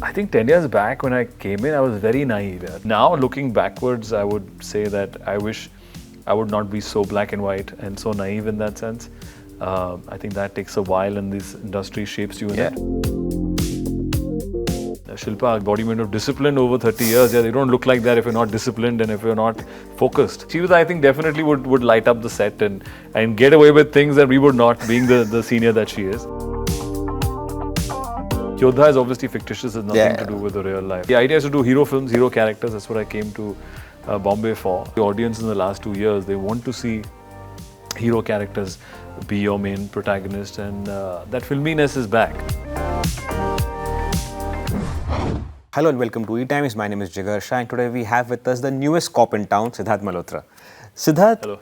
I think 10 years back when I came in, I was very naive. Now, looking backwards, I would say that I wish I would not be so black and white and so naive in that sense. I think that takes a while and this industry shapes you in it. Shilpa, embodiment of discipline over 30 years. Yeah, they don't look like that if you're not disciplined and if you're not focused. She was, I think, definitely would light up the set and get away with things that we would not, being the senior that she is. Yodha is obviously fictitious, has nothing to do with the real life. The idea is to do hero films, hero characters. That's what I came to Bombay for. The audience in the last 2 years, they want to see hero characters be your main protagonist, and that filminess is back. Hello and welcome to ETimes. My name is Jigar Shah and today we have with us the newest cop in town, Sidharth Malhotra. Sidharth,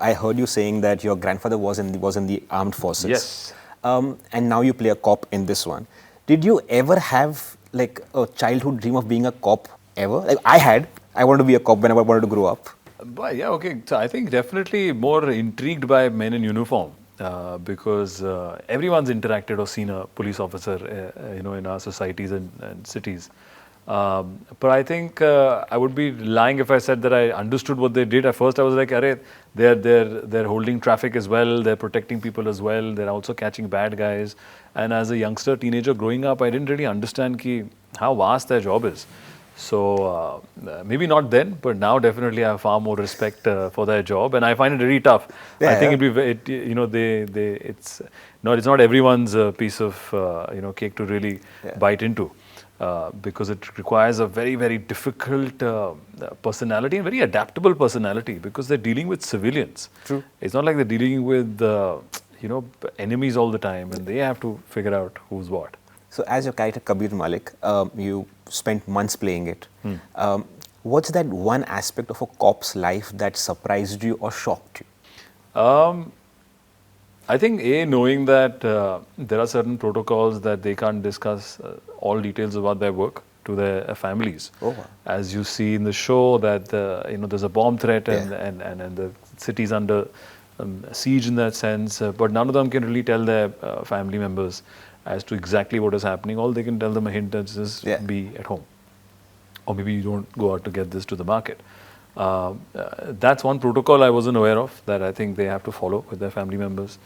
I heard you saying that your grandfather was in the armed forces. Yes. And now you play a cop in this one. Did you ever have like a childhood dream of being a cop ever? Like I wanted to be a cop when I wanted to grow up. But yeah, okay. So I think definitely more intrigued by men in uniform. Because everyone's interacted or seen a police officer, in our societies and cities. But I think I would be lying if I said that I understood what they did. At first, I was like, "Arey, they're holding traffic as well. They're protecting people as well. They're also catching bad guys." And as a youngster, teenager growing up, I didn't really understand how vast their job is. So maybe not then, but now definitely I have far more respect for their job, and I find it really tough. I think it's not everyone's piece of cake to really bite into, because it requires a very, very difficult personality and very adaptable personality, because they're dealing with civilians. True. It's not like they're dealing with enemies all the time, and they have to figure out who's what. So as your character Kabir Malik, you spent months playing it. What's that one aspect of a cop's life that surprised you or shocked you? I think knowing that there are certain protocols that they can't discuss all details about their work to their families. Oh, wow. As you see in the show that there's a bomb threat and the city's under siege in that sense, but none of them can really tell their family members as to exactly what is happening. All they can tell them a hint that just be at home, or maybe you don't go out to get this to the market. That's one protocol I wasn't aware of that I think they have to follow with their family members,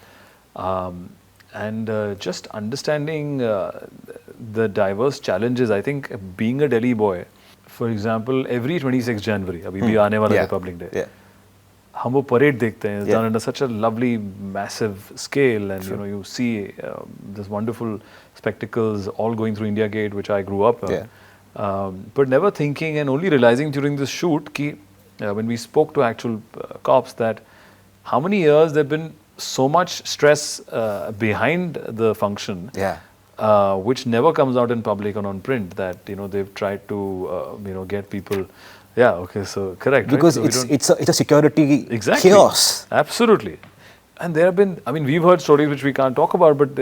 and just understanding the diverse challenges. I think being a Delhi boy, for example, every 26 January, abhi bhi aane wala Republic Day. हम वो parade देखते हैं. It's done on such a lovely, massive scale, and you see this wonderful spectacles all going through India Gate, which I grew up on. But never thinking and only realizing during this shoot, when we spoke to actual cops, that how many years there've been so much stress behind the function, which never comes out in public or on print. That they've tried to get people. Yeah, okay, so correct. Because right? So it's a security chaos. Absolutely. And there have been, we've heard stories which we can't talk about, but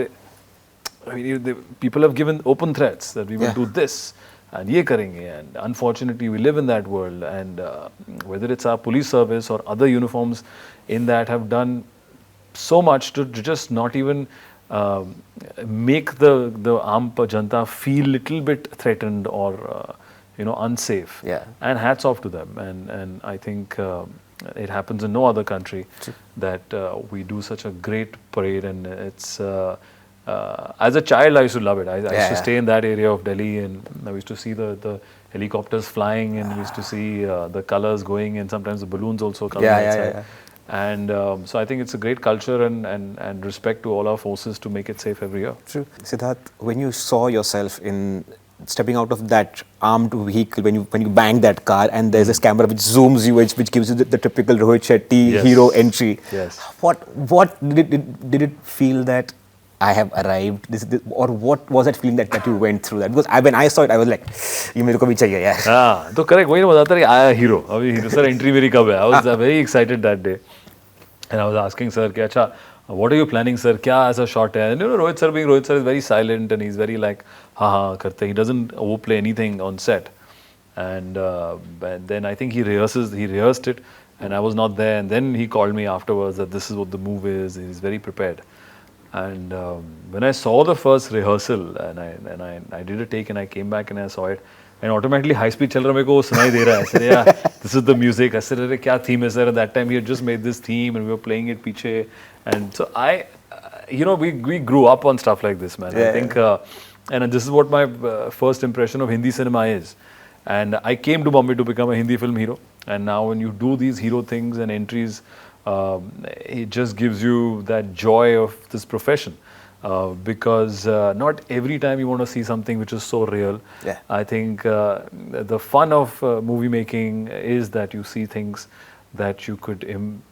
people have given open threats that we will do this and ye karenge, and unfortunately we live in that world, and whether it's our police service or other uniforms in that have done so much to just not even make the Aam Janta feel little bit threatened or unsafe. And hats off to them. And I think it happens in no other country that we do such a great parade. And it's as a child I used to love it. I used to stay in that area of Delhi, and I used to see the helicopters flying, and we used to see the colors going, and sometimes the balloons also coming outside. And so I think it's a great culture and respect to all our forces to make it safe every year. True. Sidharth, when you saw yourself in stepping out of that armed vehicle, when you bang that car and there's this camera which zooms you, which gives you the typical Rohit Shetty hero entry. Yes. What did it feel that I have arrived? This, or what was that feeling that you went through that? Because when I saw it, I was like, "Ye mere ko bhi chahiye yaar." तो correct. वही मैं बताता रही, I am hero. अभी hero sir entry मेरी कब है? I was very excited that day, and I was asking sir कि अच्छा, what are you planning, sir? क्या ऐसा shot है? And Rohit sir is very silent, and he's very like हाँ करते. He doesn't overplay anything on set, and then I think he rehearsed it, and I was not there, and then he called me afterwards that this is what the move is. He's very prepared. And when I saw the first rehearsal and I did a take and I came back and I saw it and automatically high speed चल रहा मेरे को सुनाई दे रहा है. I said, yeah, this is the music. I said, अरे क्या theme है sir? At that time we had just made this theme and we were playing it पीछे. And so we grew up on stuff like this, man. I think and this is what my first impression of Hindi cinema is. And I came to Bombay to become a Hindi film hero. And now when you do these hero things and entries, it just gives you that joy of this profession. Because not every time you want to see something which is so real. Yeah. I think the fun of movie making is that you see things that you could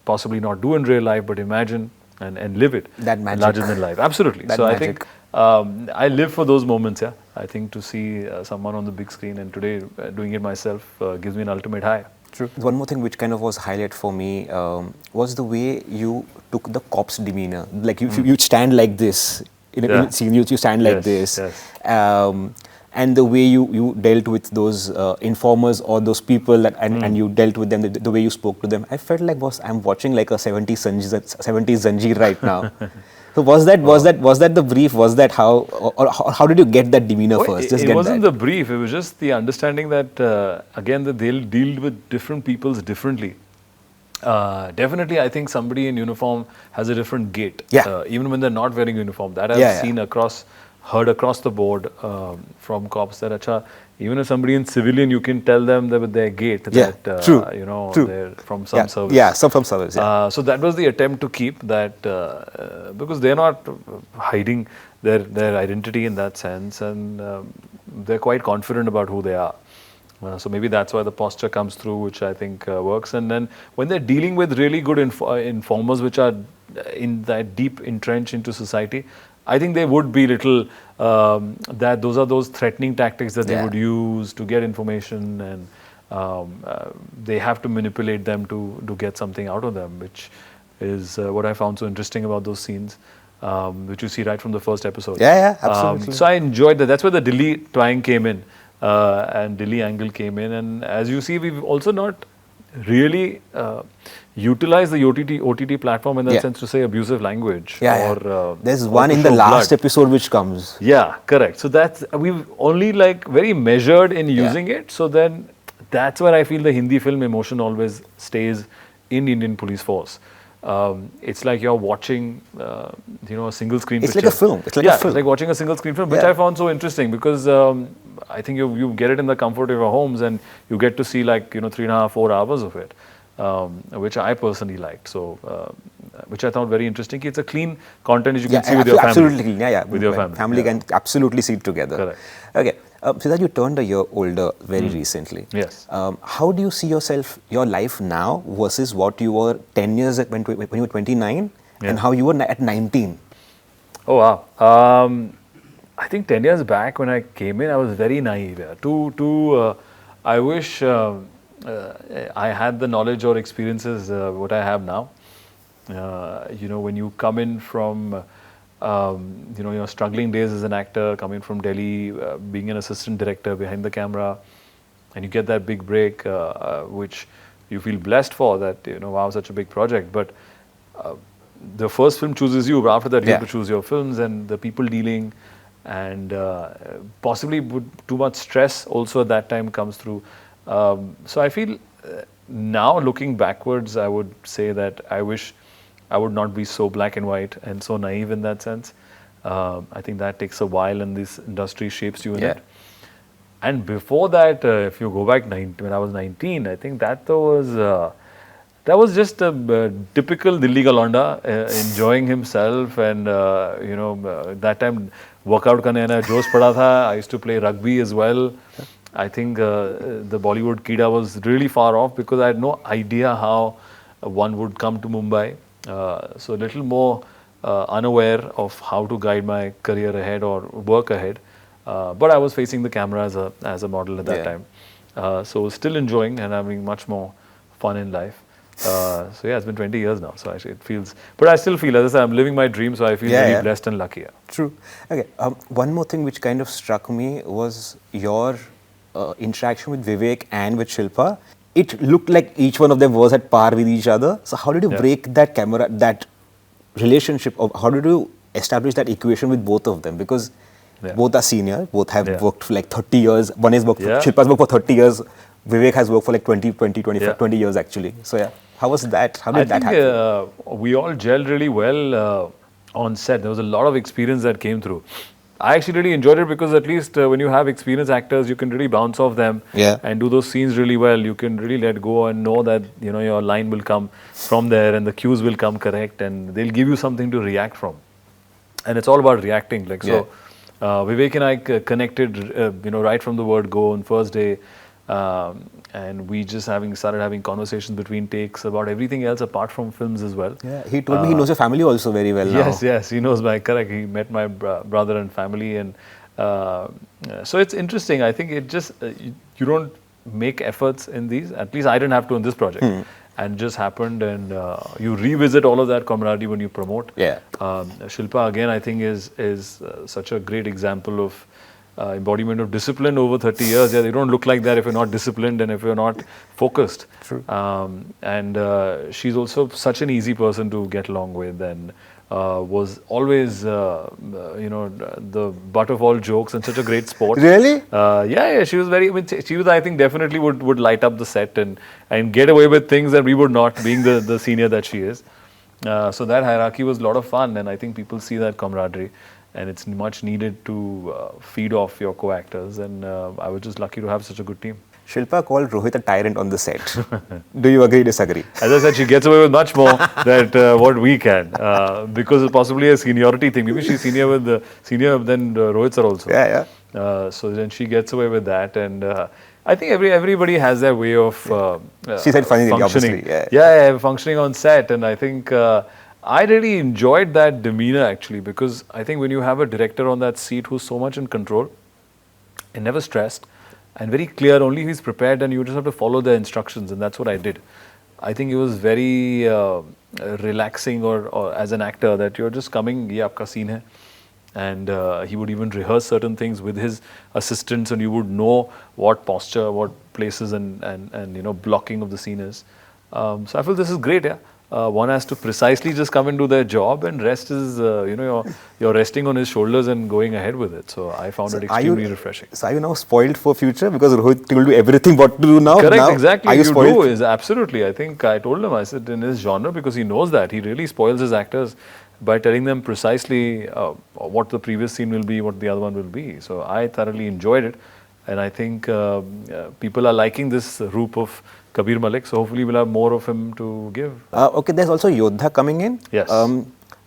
possibly not do in real life, but imagine and live it. That magic. Larger than life. Absolutely. That so magic. I think I live for those moments, yeah. I think to see someone on the big screen and today doing it myself gives me an ultimate high. True. One more thing which kind of was highlight for me was the way you took the cop's demeanor. Like you stand like this. In a scene, you stand like this. Yes. And the way you dealt with those informers or those people that, and you dealt with them, the way you spoke to them, I felt like I'm watching like a 70s Zanjeer right now. So was that the brief? Was that how, or how did you get that demeanor first? It wasn't the brief. It was just the understanding that again that they'll deal with different peoples differently. Definitely, I think somebody in uniform has a different gait. Yeah. Even when they're not wearing uniform, that I've seen heard across the board from cops that acha, even if somebody in civilian, you can tell them that with their gait that they're from some service. Yeah, some from service. Yeah. So that was the attempt to keep that because they're not hiding their identity in that sense, and they're quite confident about who they are. So maybe that's why the posture comes through, which I think works. And then when they're dealing with really good informers, which are in that deep entrenched into society, I think they would be little, those are those threatening tactics that they would use to get information, and they have to manipulate them to get something out of them, which is what I found so interesting about those scenes, which you see right from the first episode. Yeah, absolutely. So I enjoyed that. That's where the Delhi twang came in. And Delhi angle came in, and as you see, we've also not really utilized the OTT platform in that sense to say abusive language. There's one in the last episode which comes. Yeah, correct. So we've only like very measured in using it. So then that's where I feel the Hindi film emotion always stays in Indian police force. It's like you're watching, a single screen picture. It's like a film. It's like watching a single screen film, which I found so interesting because I think you get it in the comfort of your homes and you get to see 3.5, 4 hours of it, which I personally liked. So, which I thought very interesting. It's a clean content that you can see with your family. Absolutely clean. With your family. Family can absolutely see it together. Correct. Okay. Sidharth, you turned a year older very recently. Yes. How do you see your life now versus what you were 10 years when you were 29 and how you were at 19? Oh, wow. I think 10 years back when I came in, I was very naive. I wish I had the knowledge or experiences what I have now. When you come in from your struggling days as an actor, coming from Delhi, being an assistant director behind the camera, and you get that big break, which you feel blessed for, that, wow, such a big project. But the first film chooses you, but after that you have to choose your films, and the people dealing, and possibly too much stress also at that time comes through. So I feel now looking backwards, I would say that I wish I would not be so black and white and so naive in that sense. I think that takes a while, and this industry shapes you in it. And before that, if you go back when I was 19, I think that was just a typical Dilli ka Londa, enjoying himself, and that time workout karne na josh pada tha. I used to play rugby as well. I think the Bollywood Kida was really far off because I had no idea how one would come to Mumbai. So a little more unaware of how to guide my career ahead or work ahead. But I was facing the camera as a model at that time. So still enjoying and having much more fun in life. So it's been 20 years now. So actually it feels, but I still feel, as I say, I'm living my dream. So I feel very blessed and lucky. True. Okay. One more thing which kind of struck me was your interaction with Vivek and with Shilpa. It looked like each one of them was at par with each other. So how did you break that relationship? How did you establish that equation with both of them? Because both are senior, both have worked for like 30 years. One has worked, Shilpa's worked for 30 years. Vivek has worked for like 20 years actually. So yeah, how was that? How did that happen? We all gelled really well on set. There was a lot of experience that came through. I actually really enjoyed it because at least when you have experienced actors, you can really bounce off them and do those scenes really well. You can really let go and know that your line will come from there and the cues will come correct and they'll give you something to react from. And it's all about reacting. Like so, Vivek and I connected, right from the word go on first day. And we just started having conversations between takes about everything else apart from films as well. Yeah, he told me he knows your family also very well now. Yes, he knows correct. He met my brother and family, and so it's interesting. I think it just you don't make efforts in these. At least I didn't have to in this project, and it just happened. And you revisit all of that camaraderie when you promote. Yeah, Shilpa again, I think is such a great example of embodiment of discipline over 30 years. Yeah, they don't look like that if you're not disciplined and if you're not focused. True. And she's also such an easy person to get along with and was always, the butt of all jokes and such a great sport. Really? Yeah, she was she was, I think, definitely would light up the set and get away with things that we would not, being the senior that she is. So that hierarchy was a lot of fun, and I think people see that camaraderie. And it's much needed to feed off your co-actors, and I was just lucky to have such a good team. Shilpa called Rohit a tyrant on the set. Do you agree, disagree? As I said, she gets away with much more than what we can, because it's possibly a seniority thing. Maybe she's senior than Rohit sir also. Yeah. So then she gets away with that, and I think everybody has their way of she said funny functioning. Obviously. Functioning on set, and I think. I really enjoyed that demeanor actually, because I think when you have a director on that seat who's so much in control and never stressed and very clear, only he's prepared and you just have to follow the instructions, and that's what I did. I think it was very relaxing or as an actor that you're just coming, ye aapka scene hai. And he would even rehearse certain things with his assistants, and you would know what posture, what places and blocking of the scene is. So I feel this is great, yeah. One has to precisely just come and do their job, and rest is, you're resting on his shoulders and going ahead with it. So I found it extremely refreshing. So are you now spoiled for future because Rohit will do everything what to do now? Correct, now, exactly. Are you spoiled? Is absolutely. I think I told him, I said in his genre, because he knows that he really spoils his actors by telling them precisely what the previous scene will be, what the other one will be. So I thoroughly enjoyed it, and I think people are liking this route of Kabir Malik, so hopefully we'll have more of him to give. Okay, there's also Yodha coming in. Yes.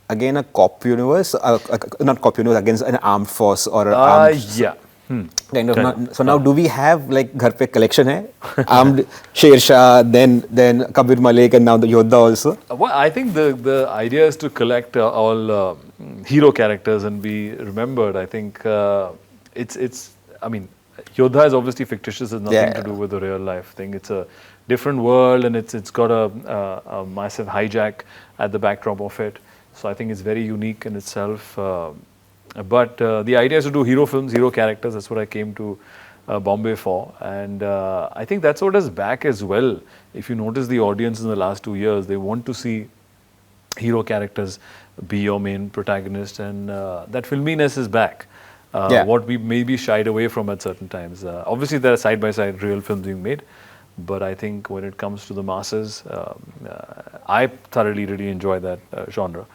Again, a cop universe, not cop universe, against an armed force or an armed... Yeah. Kind of. So now, do we have like Ghar Pe collection hai? Armed Sher Shah, then Kabir Malik, and now the Yodha also? Well, I think the idea is to collect all hero characters and be remembered. I think Yodha is obviously fictitious. It's nothing to do with the real life thing. It's a different world, and it's got a massive hijack at the backdrop of it. So I think it's very unique in itself. But the idea is to do hero films, hero characters. That's what I came to Bombay for. And I think that's what is back as well. If you notice the audience in the last 2 years, they want to see hero characters be your main protagonist, and that filminess is back. What we maybe shied away from at certain times. Obviously, there are side-by-side real films being made, but I think when it comes to the masses, I thoroughly really enjoy that genre.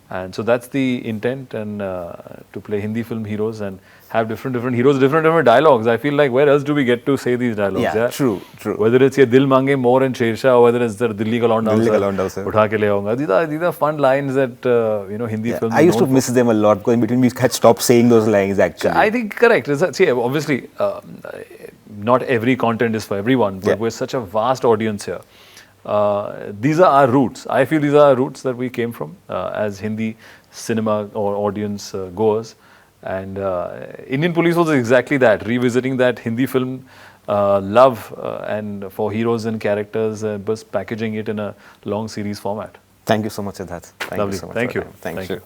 And so that's the intent, and to play Hindi film heroes and have different heroes, different dialogues. I feel like where else do we get to say these dialogues? Yeah, true. Whether it's Ye Dil Mange More and Sher Shah, or whether it's the Dilli Ka Launda Utha Ke Le Aunga. These are fun lines that Hindi films. I used to miss them a lot, because in between we had stopped saying those lines actually. I think correct. See, obviously, not every content is for everyone, but we're such a vast audience here. These are our roots. I feel these are our roots that we came from as Hindi cinema or audience goers. And Indian Police was exactly that, revisiting that Hindi film love and for heroes and characters, but packaging it in a long series format. Thank you so much, Sidharth. Lovely. Thank you. Thank you.